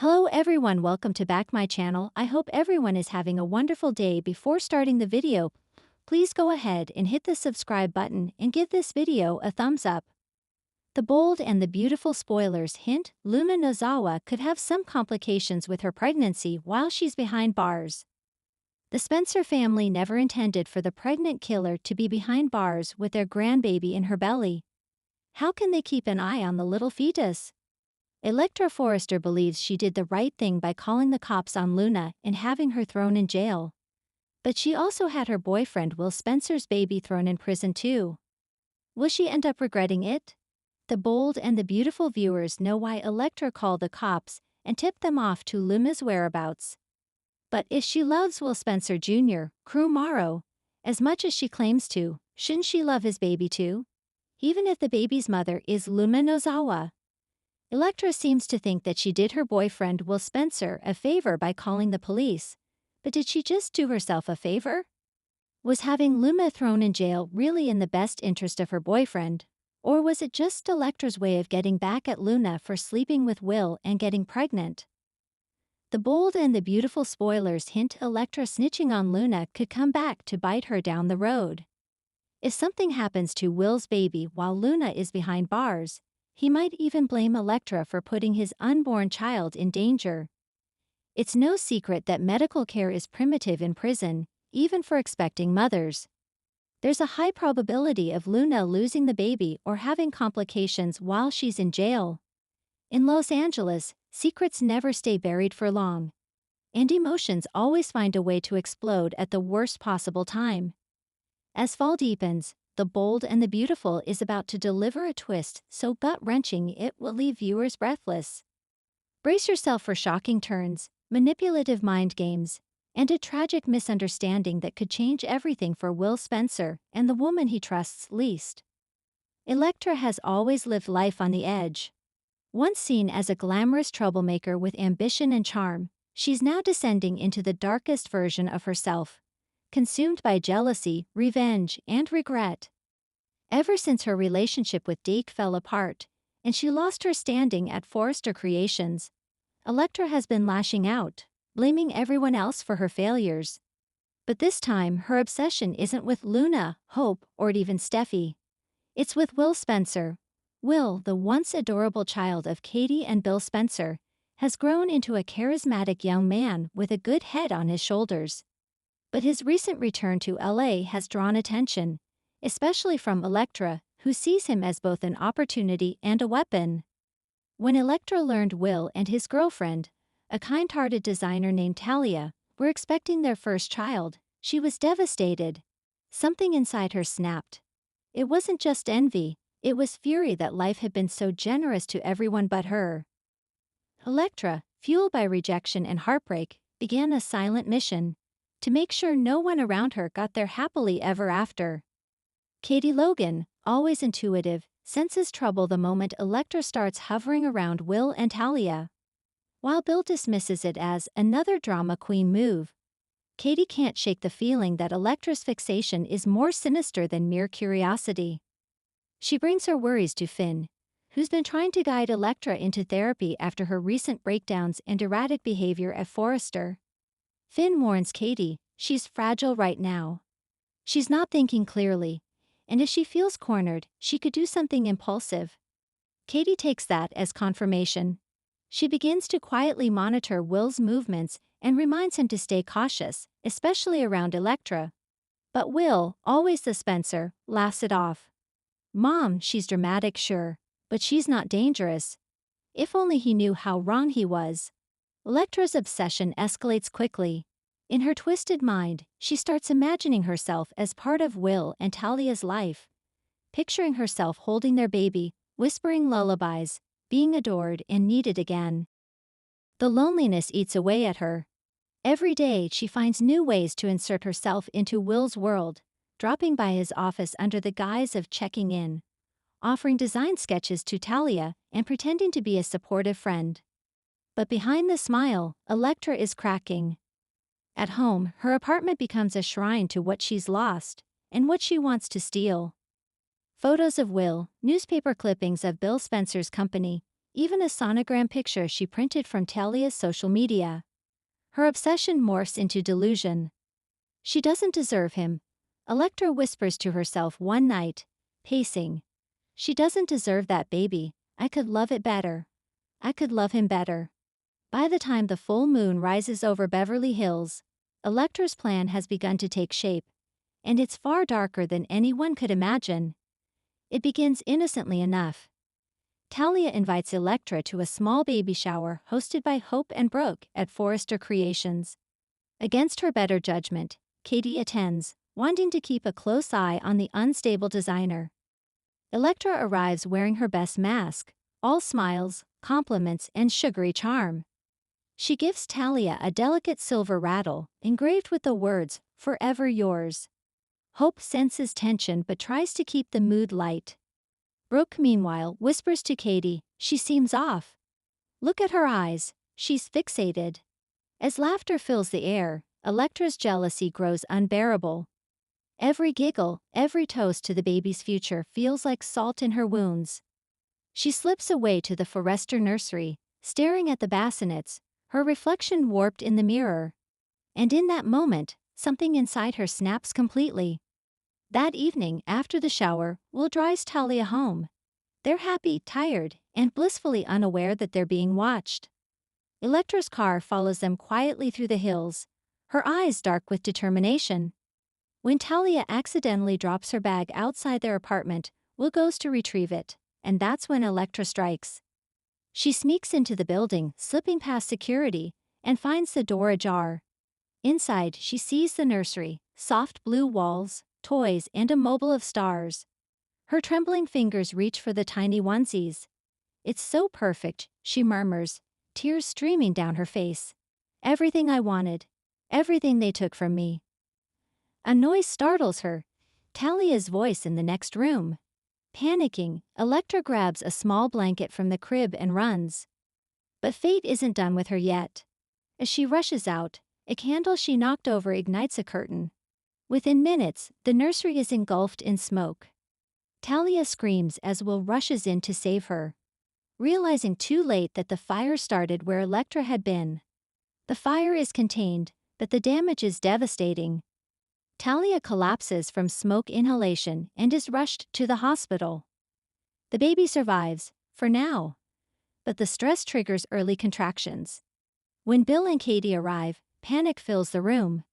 Hello everyone, welcome to back my channel. I hope everyone is having a wonderful day. Before starting the video, please go ahead and hit the subscribe button and give this video a thumbs up. The bold and the beautiful spoilers hint Luna Nozawa could have some complications with her pregnancy while she's behind bars. The Spencer family never intended for the pregnant killer to be behind bars with their grandbaby in her belly. How can they keep an eye on the little fetus? Electra Forrester believes she did the right thing by calling the cops on Luna and having her thrown in jail. But she also had her boyfriend Will Spencer's baby thrown in prison too. Will she end up regretting it? The bold and the beautiful viewers know why Electra called the cops and tipped them off to Luna's whereabouts. But if she loves Will Spencer Jr., Crew Morrow, as much as she claims to, shouldn't she love his baby too? Even if the baby's mother is Luna Nozawa. Electra seems to think that she did her boyfriend Will Spencer a favor by calling the police. But did she just do herself a favor? Was having Luna thrown in jail really in the best interest of her boyfriend? Or was it just Electra's way of getting back at Luna for sleeping with Will and getting pregnant? The bold and the beautiful spoilers hint Electra snitching on Luna could come back to bite her down the road. If something happens to Will's baby while Luna is behind bars, he might even blame Electra for putting his unborn child in danger. It's no secret that medical care is primitive in prison, even for expecting mothers. There's a high probability of Luna losing the baby or having complications while she's in jail. In Los Angeles, secrets never stay buried for long. And emotions always find a way to explode at the worst possible time. As fall deepens, The Bold and the Beautiful is about to deliver a twist so gut-wrenching it will leave viewers breathless. Brace yourself for shocking turns, manipulative mind games, and a tragic misunderstanding that could change everything for Will Spencer and the woman he trusts least. Electra has always lived life on the edge. Once seen as a glamorous troublemaker with ambition and charm, she's now descending into the darkest version of herself, consumed by jealousy, revenge, and regret. Ever since her relationship with Dake fell apart, and she lost her standing at Forrester Creations, Electra has been lashing out, blaming everyone else for her failures. But this time, her obsession isn't with Luna, Hope, or even Steffi. It's with Will Spencer. Will, the once adorable child of Katie and Bill Spencer, has grown into a charismatic young man with a good head on his shoulders. But his recent return to LA has drawn attention, especially from Electra, who sees him as both an opportunity and a weapon. When Electra learned Will and his girlfriend, a kind-hearted designer named Talia, were expecting their first child, she was devastated. Something inside her snapped. It wasn't just envy, it was fury that life had been so generous to everyone but her. Electra, fueled by rejection and heartbreak, began a silent mission to make sure no one around her got there happily ever after. Katie Logan, always intuitive, senses trouble the moment Electra starts hovering around Will and Talia. While Bill dismisses it as another drama queen move, Katie can't shake the feeling that Electra's fixation is more sinister than mere curiosity. She brings her worries to Finn, who's been trying to guide Electra into therapy after her recent breakdowns and erratic behavior at Forrester. Finn warns Katie, she's fragile right now. She's not thinking clearly, and if she feels cornered, she could do something impulsive. Katie takes that as confirmation. She begins to quietly monitor Will's movements and reminds him to stay cautious, especially around Electra. But Will, always the Spencer, laughs it off. Mom, she's dramatic, sure, but she's not dangerous. If only he knew how wrong he was. Electra's obsession escalates quickly. In her twisted mind, she starts imagining herself as part of Will and Talia's life, picturing herself holding their baby, whispering lullabies, being adored and needed again. The loneliness eats away at her. Every day she finds new ways to insert herself into Will's world, dropping by his office under the guise of checking in, offering design sketches to Talia, and pretending to be a supportive friend. But behind the smile, Electra is cracking. At home, her apartment becomes a shrine to what she's lost, and what she wants to steal. Photos of Will, newspaper clippings of Bill Spencer's company, even a sonogram picture she printed from Talia's social media. Her obsession morphs into delusion. She doesn't deserve him, Electra whispers to herself one night, pacing. She doesn't deserve that baby, I could love it better. I could love him better. By the time the full moon rises over Beverly Hills, Electra's plan has begun to take shape, and it's far darker than anyone could imagine. It begins innocently enough. Talia invites Electra to a small baby shower hosted by Hope and Brooke at Forrester Creations. Against her better judgment, Katie attends, wanting to keep a close eye on the unstable designer. Electra arrives wearing her best mask, all smiles, compliments, and sugary charm. She gives Talia a delicate silver rattle, engraved with the words, "Forever yours." Hope senses tension but tries to keep the mood light. Brooke, meanwhile, whispers to Katie, "She seems off. Look at her eyes, she's fixated." As laughter fills the air, Electra's jealousy grows unbearable. Every giggle, every toast to the baby's future feels like salt in her wounds. She slips away to the Forrester nursery, staring at the bassinets, her reflection warped in the mirror. And in that moment, something inside her snaps completely. That evening, after the shower, Will drives Talia home. They're happy, tired, and blissfully unaware that they're being watched. Electra's car follows them quietly through the hills, her eyes dark with determination. When Talia accidentally drops her bag outside their apartment, Will goes to retrieve it, and that's when Electra strikes. She sneaks into the building, slipping past security, and finds the door ajar. Inside, she sees the nursery, soft blue walls, toys, and a mobile of stars. Her trembling fingers reach for the tiny onesies. "It's so perfect," she murmurs, tears streaming down her face. "Everything I wanted. Everything they took from me." A noise startles her. Talia's voice in the next room. Panicking, Electra grabs a small blanket from the crib and runs. But fate isn't done with her yet. As she rushes out, a candle she knocked over ignites a curtain. Within minutes, the nursery is engulfed in smoke. Talia screams as Will rushes in to save her, realizing too late that the fire started where Electra had been. The fire is contained, but the damage is devastating. Talia collapses from smoke inhalation and is rushed to the hospital. The baby survives, for now, but the stress triggers early contractions. When Bill and Katie arrive, panic fills the room.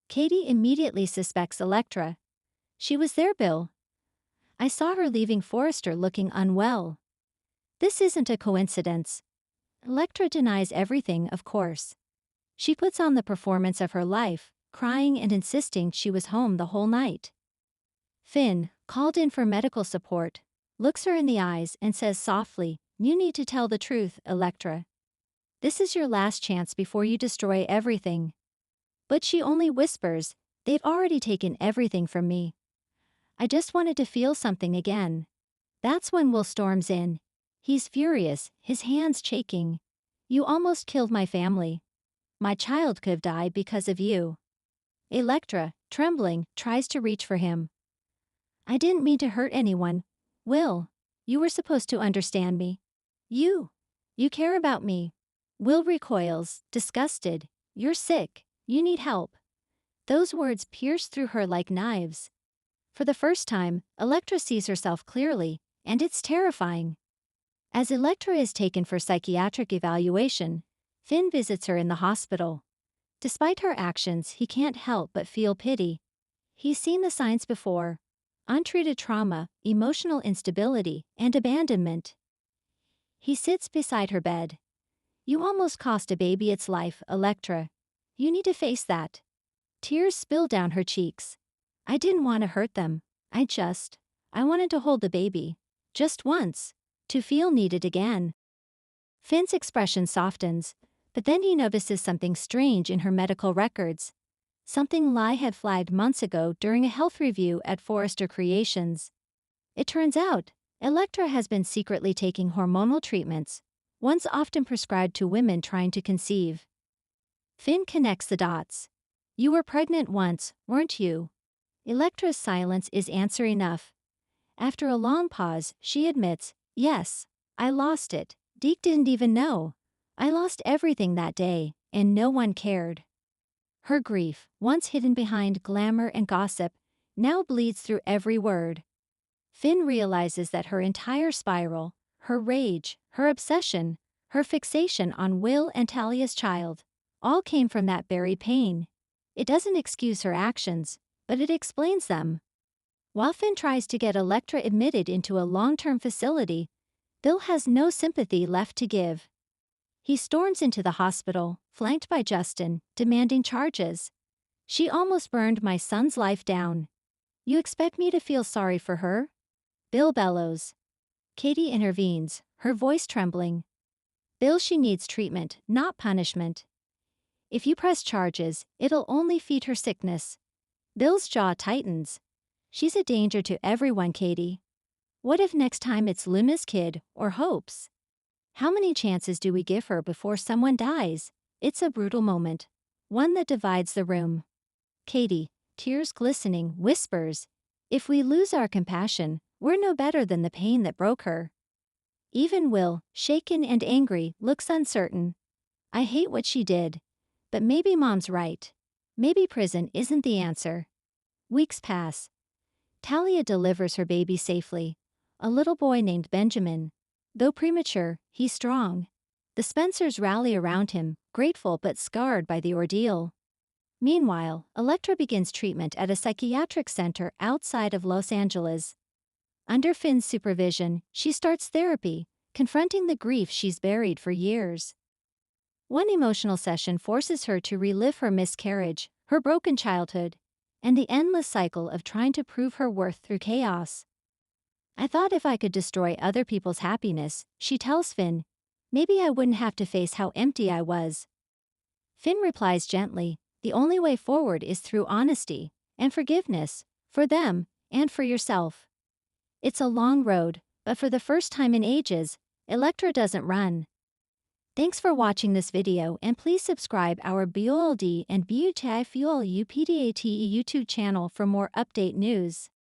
Katie immediately suspects Electra. "She was there, Bill. I saw her leaving Forrester looking unwell." This isn't a coincidence. Electra denies everything, of course. She puts on the performance of her life, crying and insisting she was home the whole night. Finn, called in for medical support, looks her in the eyes and says softly, "You need to tell the truth, Electra. This is your last chance before you destroy everything." But she only whispers, "They've already taken everything from me. I just wanted to feel something again." That's when Will storms in. He's furious, his hands shaking. "You almost killed my family. My child could have died because of you." Electra, trembling, tries to reach for him. "I didn't mean to hurt anyone. Will, you were supposed to understand me. You care about me." Will recoils, disgusted. "You're sick. You need help." Those words pierce through her like knives. For the first time, Electra sees herself clearly, and it's terrifying. As Electra is taken for psychiatric evaluation, Finn visits her in the hospital. Despite her actions, he can't help but feel pity. He's seen the signs before: untreated trauma, emotional instability, and abandonment. He sits beside her bed. "You almost cost a baby its life, Electra. You need to face that." Tears spill down her cheeks. "I didn't want to hurt them. I wanted to hold the baby. Just once. To feel needed again." Finn's expression softens, but then he notices something strange in her medical records. Something Lai had flagged months ago during a health review at Forrester Creations. It turns out, Electra has been secretly taking hormonal treatments, ones often prescribed to women trying to conceive. Finn connects the dots. "You were pregnant once, weren't you?" Electra's silence is answer enough. After a long pause, she admits, "Yes, I lost it, Deke didn't even know. I lost everything that day, and no one cared. Her grief, once hidden behind glamour and gossip, now bleeds through every word. Finn realizes that her entire spiral, her rage, her obsession, her fixation on Will and Talia's child, all came from that buried pain. It doesn't excuse her actions, but it explains them. While Finn tries to get Electra admitted into a long-term facility, Bill has no sympathy left to give. He storms into the hospital, flanked by Justin, demanding charges. "She almost burned my son's life down. You expect me to feel sorry for her?" Bill bellows. Katie intervenes, her voice trembling. "Bill, she needs treatment, not punishment. If you press charges, it'll only feed her sickness." Bill's jaw tightens. "She's a danger to everyone, Katie. What if next time it's Luna's kid or Hope's? How many chances do we give her before someone dies?" It's a brutal moment, one that divides the room. Katie, tears glistening, whispers, "If we lose our compassion, we're no better than the pain that broke her." Even Will, shaken and angry, looks uncertain. "I hate what she did. But maybe Mom's right. Maybe prison isn't the answer." Weeks pass. Talia delivers her baby safely, a little boy named Benjamin. Though premature, he's strong. The Spencers rally around him, grateful but scarred by the ordeal. Meanwhile, Electra begins treatment at a psychiatric center outside of Los Angeles. Under Finn's supervision, she starts therapy, confronting the grief she's buried for years. One emotional session forces her to relive her miscarriage, her broken childhood, and the endless cycle of trying to prove her worth through chaos. "I thought if I could destroy other people's happiness," she tells Finn, "maybe I wouldn't have to face how empty I was." Finn replies gently, "The only way forward is through honesty and forgiveness, for them and for yourself." It's a long road, but for the first time in ages, Electra doesn't run. Thanks for watching this video, and please subscribe our BOLD and BUTIFUL UPDATE YouTube channel for more update news.